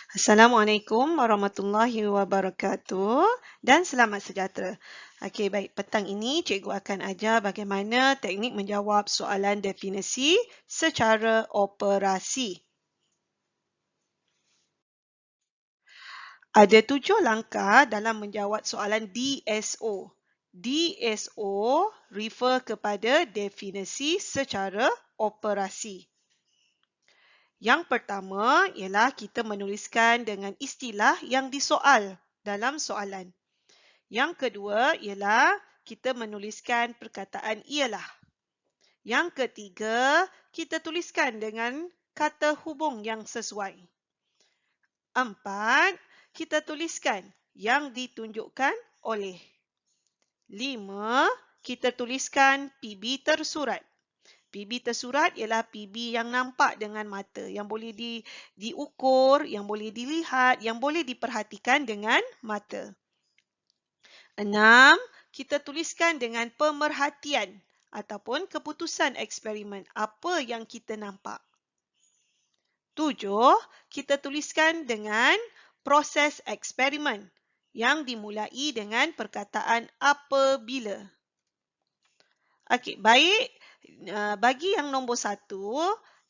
Assalamualaikum warahmatullahi wabarakatuh dan selamat sejahtera. Okey, baik. Petang ini cikgu akan ajar bagaimana teknik menjawab soalan definisi secara operasi. Ada 7 langkah dalam menjawab soalan DSO. DSO refer kepada definisi secara operasi. Yang pertama ialah kita menuliskan dengan istilah yang disoal dalam soalan. Yang kedua ialah kita menuliskan perkataan ialah. Yang ketiga, kita tuliskan dengan kata hubung yang sesuai. 4, kita tuliskan yang ditunjukkan oleh. 5, kita tuliskan PB tersurat. PB tersurat ialah PB yang nampak dengan mata, yang boleh diukur, yang boleh dilihat, yang boleh diperhatikan dengan mata. 6, kita tuliskan dengan pemerhatian ataupun keputusan eksperimen apa yang kita nampak. 7, kita tuliskan dengan proses eksperimen yang dimulai dengan perkataan apabila. Okey, baik. Bagi yang nombor 1,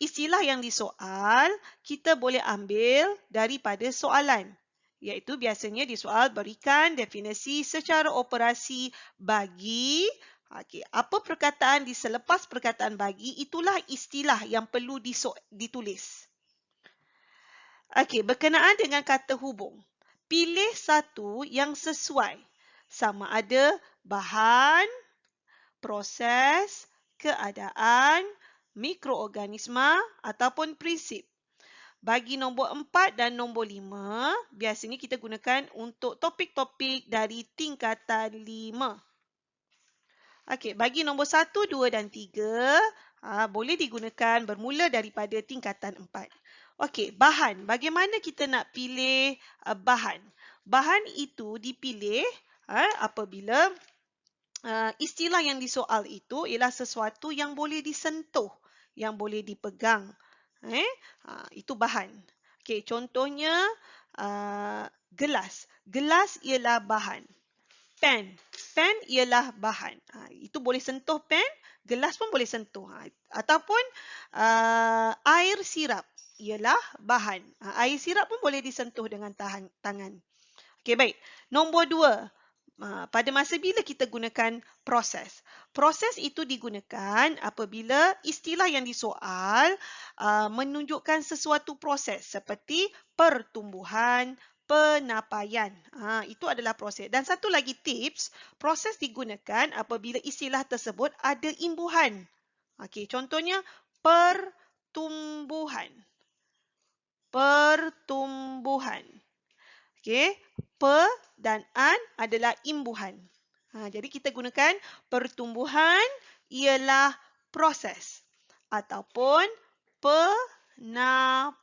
istilah yang disoal kita boleh ambil daripada soalan. Iaitu biasanya disoal berikan definisi secara operasi bagi. Apa perkataan di selepas perkataan bagi, itulah istilah yang perlu ditulis. Berkenaan dengan kata hubung. Pilih satu yang sesuai. Sama ada bahan, proses, keadaan, mikroorganisma ataupun prinsip. Bagi nombor 4 dan nombor 5, biasanya kita gunakan untuk topik-topik dari tingkatan 5. Bagi nombor 1, 2 dan 3, boleh digunakan bermula daripada tingkatan 4. Bahan. Bagaimana kita nak pilih bahan? Bahan itu dipilih apabila istilah yang disoal itu ialah sesuatu yang boleh disentuh, yang boleh dipegang. Itu bahan. Contohnya gelas. Gelas ialah bahan. Pen. Pen ialah bahan. Itu boleh sentuh pen, gelas pun boleh sentuh. Ataupun air sirap ialah bahan. Air sirap pun boleh disentuh dengan tangan. Baik. Nombor 2. Pada masa bila kita gunakan proses. Proses itu digunakan apabila istilah yang disoal menunjukkan sesuatu proses seperti pertumbuhan, penapaian. Itu adalah proses. Dan satu lagi tips, proses digunakan apabila istilah tersebut ada imbuhan. Contohnya pertumbuhan. Pertumbuhan. Pe dan an adalah imbuhan. Jadi kita gunakan pertumbuhan ialah proses ataupun penapaian.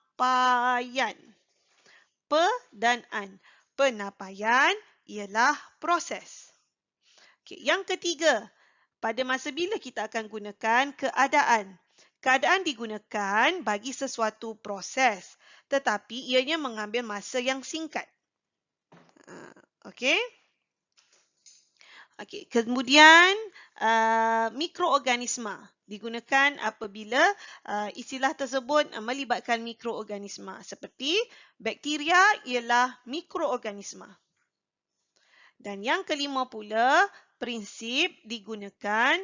Pe dan an. Penapaian ialah proses. Yang ketiga, pada masa bila kita akan gunakan keadaan. Keadaan digunakan bagi sesuatu proses, tetapi ianya mengambil masa yang singkat. Kemudian mikroorganisma digunakan apabila istilah tersebut melibatkan mikroorganisma seperti bakteria ialah mikroorganisma. Dan yang kelima pula, prinsip digunakan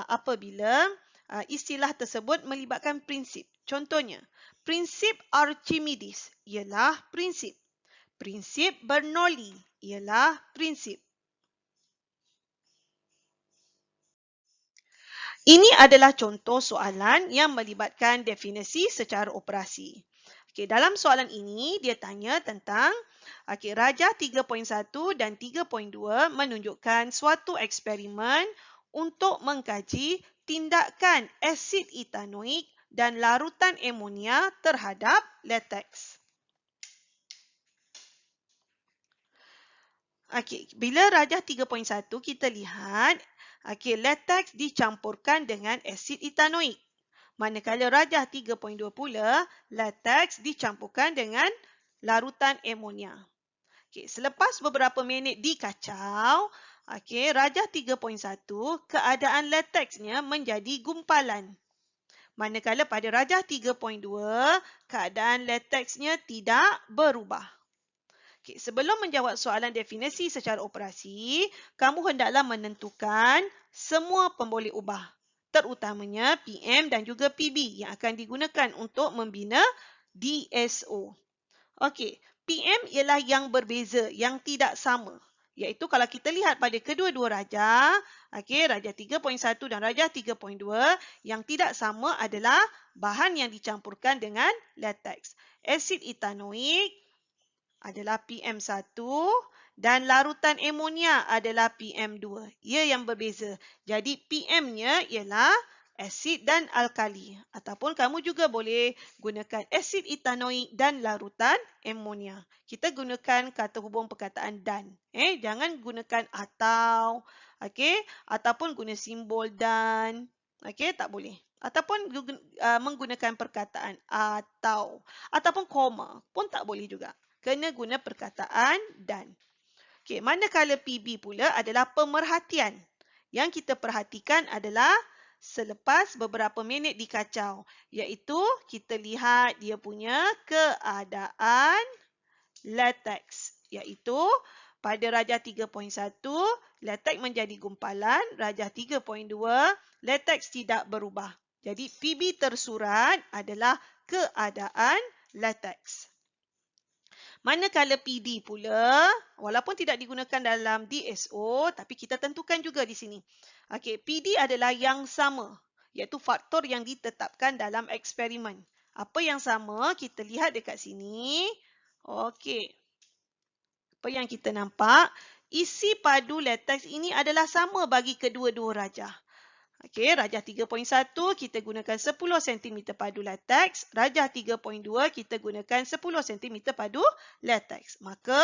apabila istilah tersebut melibatkan prinsip. Contohnya, prinsip Archimedes ialah prinsip. Prinsip Bernoulli ialah prinsip. Ini adalah contoh soalan yang melibatkan definisi secara operasi. Dalam soalan ini, dia tanya tentang rajah 3.1 dan 3.2 menunjukkan suatu eksperimen untuk mengkaji tindakan asid etanoik dan larutan amonia terhadap lateks. Bila rajah 3.1 kita lihat lateks dicampurkan dengan asid etanoik. Manakala rajah 3.2 pula lateks dicampurkan dengan larutan amonia. Okey, selepas beberapa minit dikacau, okey, Rajah 3.1, keadaan lateksnya menjadi gumpalan. Manakala pada Rajah 3.2, keadaan lateksnya tidak berubah. Okay, sebelum menjawab soalan definisi secara operasi, kamu hendaklah menentukan semua pemboleh ubah, terutamanya PM dan juga PB yang akan digunakan untuk membina DSO. Okey, PM ialah yang berbeza, yang tidak sama. Iaitu kalau kita lihat pada kedua-dua rajah, okey, Rajah 3.1 dan Rajah 3.2, yang tidak sama adalah bahan yang dicampurkan dengan lateks. Asid etanoik adalah PM1 dan larutan amonia adalah PM2. Ia yang berbeza. Jadi PM-nya ialah asid dan alkali. Ataupun kamu juga boleh gunakan asid etanoik dan larutan amonia. Kita gunakan kata hubung perkataan dan. Jangan gunakan atau. Okay? Ataupun guna simbol dan. Okay? Tak boleh. Ataupun menggunakan perkataan atau. Ataupun koma pun tak boleh juga. Kena guna perkataan dan. Okey, manakala PB pula adalah pemerhatian. Yang kita perhatikan adalah selepas beberapa minit dikacau. Iaitu kita lihat dia punya keadaan lateks. Iaitu pada Rajah 3.1, lateks menjadi gumpalan. Rajah 3.2, lateks tidak berubah. Jadi PB tersurat adalah keadaan lateks. Manakala PD pula, walaupun tidak digunakan dalam DSO, tapi kita tentukan juga di sini. Okey, PD adalah yang sama, iaitu faktor yang ditetapkan dalam eksperimen. Apa yang sama? Kita lihat dekat sini. Okey. Apa yang kita nampak? Isi padu lateks ini adalah sama bagi kedua-dua rajah. Okey, Rajah 3.1 kita gunakan 10 cm padu lateks. Rajah 3.2 kita gunakan 10 cm padu lateks. Maka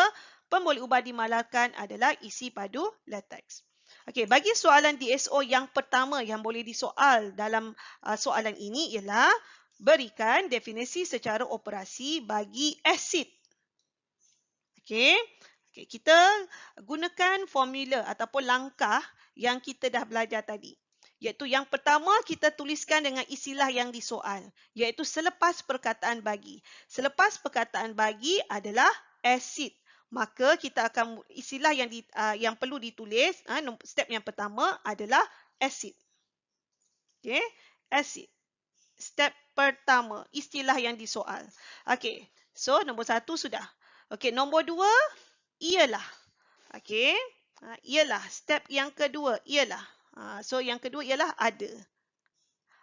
pemboleh ubah dimalarkan adalah isi padu lateks. Okey, bagi soalan DSO yang pertama yang boleh disoal dalam soalan ini ialah berikan definisi secara operasi bagi asid. Okey. Okey, kita gunakan formula ataupun langkah yang kita dah belajar tadi. Iaitu yang pertama kita tuliskan dengan istilah yang disoal. Iaitu selepas perkataan bagi. Selepas perkataan bagi adalah asid. Maka kita akan istilah yang perlu ditulis, step yang pertama adalah asid. Okey, asid. Step pertama, istilah yang disoal. Okey, so nombor 1 sudah. Okey, nombor 2 ialah. Okey, ialah. Step yang kedua ialah. So, yang kedua ialah ada.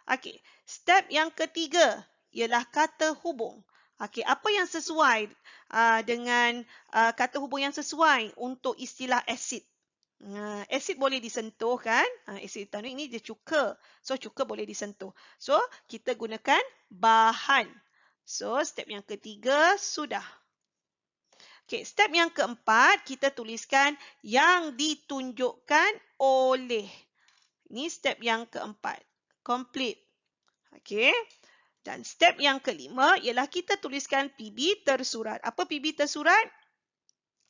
Okey, step yang ketiga ialah kata hubung. Okey, apa yang sesuai dengan kata hubung yang sesuai untuk istilah asid? Asid boleh disentuh kan? Asid etanoik ini dia cuka. So, cuka boleh disentuh. So, kita gunakan bahan. So, step yang ketiga sudah. Okey, step yang keempat kita tuliskan yang ditunjukkan oleh. Ini step yang keempat. Complete. Okey. Dan step yang kelima ialah kita tuliskan PB tersurat. Apa PB tersurat?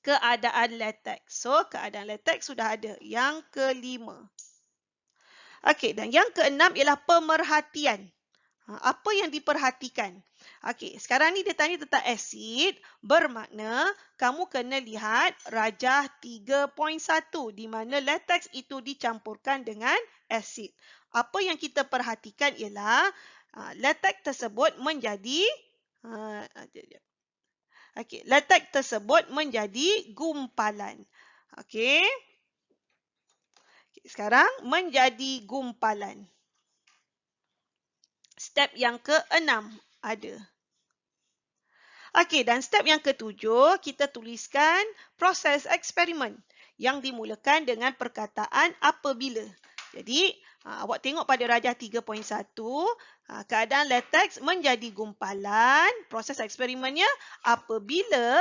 Keadaan lateks. So, keadaan lateks sudah ada. Yang kelima. Okey, dan yang keenam ialah pemerhatian. Apa yang diperhatikan? Okey, sekarang ni dia tanya tentang asid. Bermakna kamu kena lihat Rajah 3.1 di mana lateks itu dicampurkan dengan asid. Apa yang kita perhatikan ialah lateks tersebut menjadi lateks tersebut menjadi gumpalan. Okey. Sekarang menjadi gumpalan. Step yang ke-6 ada. Okey, dan step yang ke-7 kita tuliskan proses eksperimen yang dimulakan dengan perkataan apabila. Jadi, awak tengok pada Rajah 3.1, keadaan lateks menjadi gumpalan. Proses eksperimennya apabila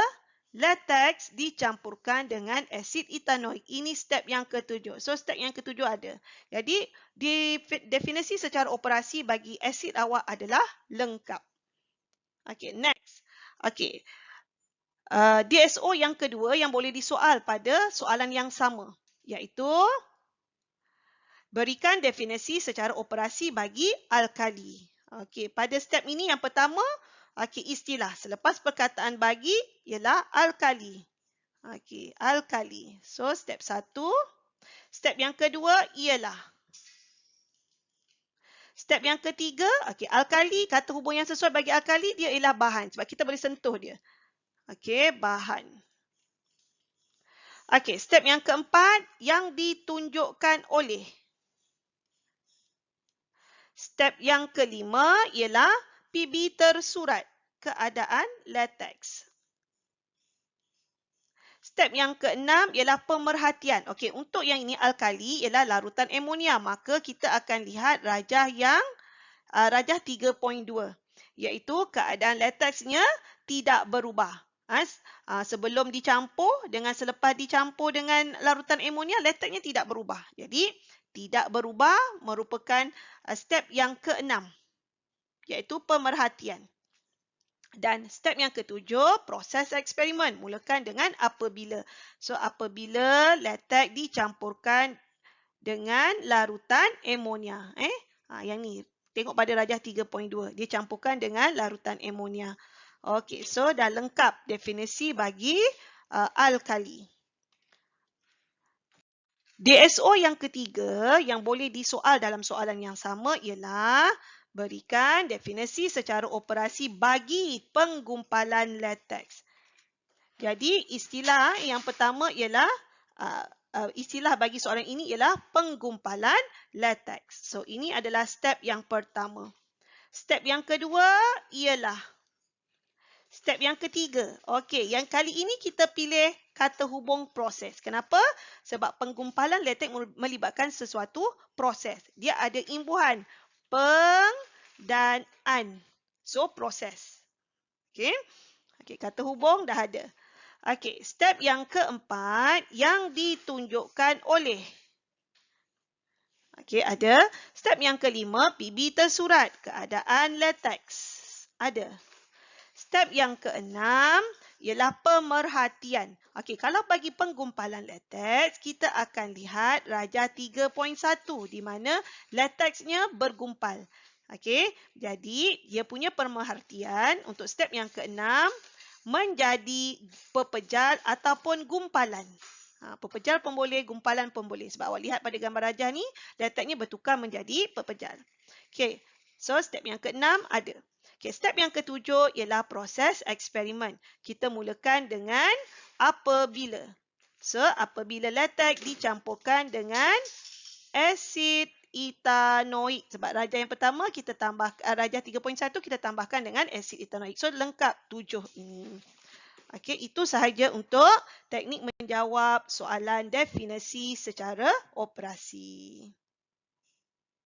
lateks dicampurkan dengan asid etanoik. Ini step yang ke-7. So, step yang ke-7 ada. Jadi, definisi secara operasi bagi asid awak adalah lengkap. Okey, next. Okey. DSO yang kedua yang boleh disoal pada soalan yang sama, iaitu berikan definisi secara operasi bagi alkali. Okey, pada step ini yang pertama, istilah selepas perkataan bagi ialah alkali. Okey, alkali. So, step 1. Step yang kedua ialah step yang ketiga, alkali, kata hubung yang sesuai bagi alkali dia ialah bahan sebab kita boleh sentuh dia. Okey, bahan. Okey, step yang keempat yang ditunjukkan oleh. Step yang kelima ialah PB tersurat, keadaan lateks. Step yang keenam ialah pemerhatian. Okey, untuk yang ini alkali ialah larutan amonia, maka kita akan lihat rajah yang rajah 3.2 iaitu keadaan lateksnya tidak berubah. Sebelum dicampur dengan selepas dicampur dengan larutan amonia, lateksnya tidak berubah. Jadi tidak berubah merupakan step yang keenam iaitu pemerhatian. Dan step yang ketujuh, proses eksperimen. Mulakan dengan apabila. So, apabila lateks dicampurkan dengan larutan amonia. Yang ni. Tengok pada rajah 3.2. Dia campurkan dengan larutan amonia. Okey, so dah lengkap definisi bagi alkali. DSO yang ketiga yang boleh disoal dalam soalan yang sama ialah berikan definisi secara operasi bagi penggumpalan lateks. Jadi istilah yang pertama ialah istilah bagi soalan ini ialah penggumpalan lateks. So ini adalah step yang pertama. Step yang kedua ialah step yang ketiga. Okey, yang kali ini kita pilih kata hubung proses. Kenapa? Sebab penggumpalan lateks melibatkan sesuatu proses. Dia ada imbuhan peng dan an. So, proses. Okey. Okey, kata hubung dah ada. Okey, step yang keempat yang ditunjukkan oleh. Okey, ada. Step yang kelima, PB tersurat, keadaan lateks. Ada. Step yang keenam ialah pemerhatian. Okey, kalau bagi penggumpalan lateks, kita akan lihat rajah 3.1 di mana lateksnya bergumpal. Okey, jadi dia punya pemerhatian untuk step yang keenam menjadi pepejal ataupun gumpalan. Pepejal pun boleh, gumpalan pun boleh. Sebab awak lihat pada gambar rajah ni, lateksnya bertukar menjadi pepejal. Okey, so step yang keenam ada. Okay, step yang ketujuh ialah proses eksperimen. Kita mulakan dengan apabila. So, apabila lateks dicampurkan dengan asid etanoik. Sebab rajah yang pertama kita tambah rajah 3.1 kita tambahkan dengan asid etanoik. So, lengkap 7 ini. Okey, itu sahaja untuk teknik menjawab soalan definisi secara operasi.